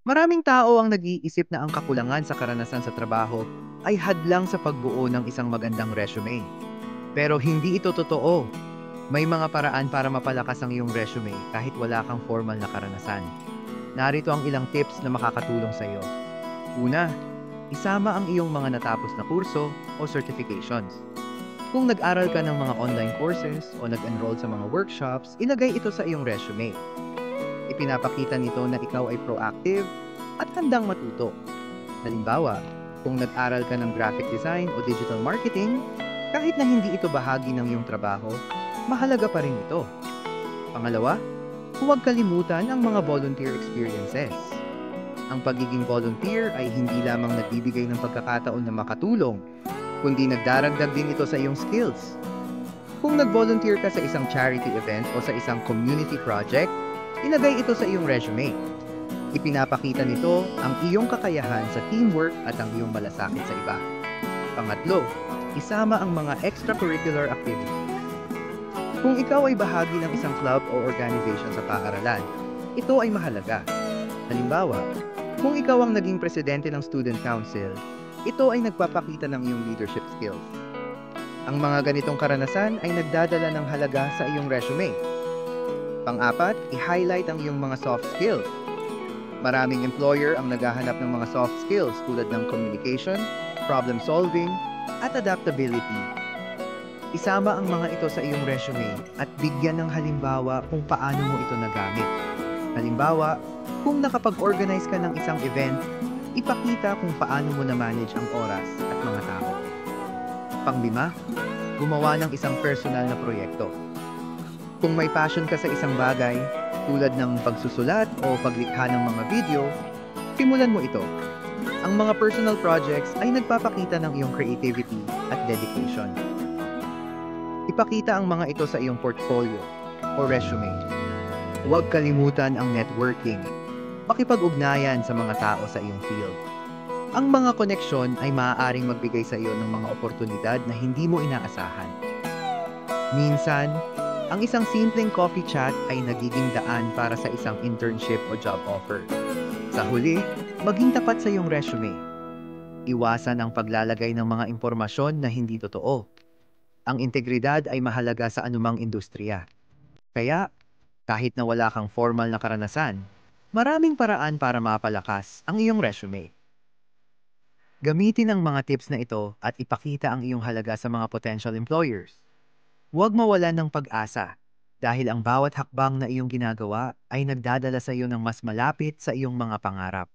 Maraming tao ang nag-iisip na ang kakulangan sa karanasan sa trabaho ay hadlang sa pagbuo ng isang magandang resume. Pero hindi ito totoo. May mga paraan para mapalakas ang iyong resume kahit wala kang formal na karanasan. Narito ang ilang tips na makakatulong sa iyo. Una, isama ang iyong mga natapos na kurso o certifications. Kung nag-aral ka ng mga online courses o nag-enroll sa mga workshops, ilagay ito sa iyong resume. Ipinapakita nito na ikaw ay proactive at handang matuto. Halimbawa, kung nag-aral ka ng graphic design o digital marketing, kahit na hindi ito bahagi ng iyong trabaho, mahalaga pa rin ito. Pangalawa, huwag kalimutan ang mga volunteer experiences. Ang pagiging volunteer ay hindi lamang nagbibigay ng pagkakataon na makatulong, kundi nagdaragdag din ito sa iyong skills. Kung nag-volunteer ka sa isang charity event o sa isang community project, ilagay ito sa iyong resume. Ipinapakita nito ang iyong kakayahan sa teamwork at ang iyong malasakit sa iba. Pangatlo, isama ang mga extracurricular activities. Kung ikaw ay bahagi ng isang club o organization sa paaralan, ito ay mahalaga. Halimbawa, kung ikaw ang naging presidente ng student council, ito ay nagpapakita ng iyong leadership skills. Ang mga ganitong karanasan ay nagdadala ng halaga sa iyong resume. Pang-apat, i-highlight ang iyong mga soft skills. Maraming employer ang naghahanap ng mga soft skills tulad ng communication, problem solving, at adaptability. Isama ang mga ito sa iyong resume at bigyan ng halimbawa kung paano mo ito nagamit. Halimbawa, kung nakapag-organize ka ng isang event, ipakita kung paano mo na-manage ang oras at mga tao. Panglima, gumawa ng isang personal na proyekto. Kung may passion ka sa isang bagay, tulad ng pagsusulat o paglikha ng mga video, simulan mo ito. Ang mga personal projects ay nagpapakita ng iyong creativity at dedication. Ipakita ang mga ito sa iyong portfolio o resume. Huwag kalimutan ang networking. Makipag-ugnayan sa mga tao sa iyong field. Ang mga koneksyon ay maaaring magbigay sa iyo ng mga oportunidad na hindi mo inaasahan. Minsan, ang isang simpleng coffee chat ay nagiging daan para sa isang internship o job offer. Sa huli, maging tapat sa iyong resume. Iwasan ang paglalagay ng mga impormasyon na hindi totoo. Ang integridad ay mahalaga sa anumang industriya. Kaya, kahit na wala kang formal na karanasan, maraming paraan para mapalakas ang iyong resume. Gamitin ang mga tips na ito at ipakita ang iyong halaga sa mga potential employers. Huwag mawalan ng pag-asa dahil ang bawat hakbang na iyong ginagawa ay nagdadala sa iyo ng mas malapit sa iyong mga pangarap.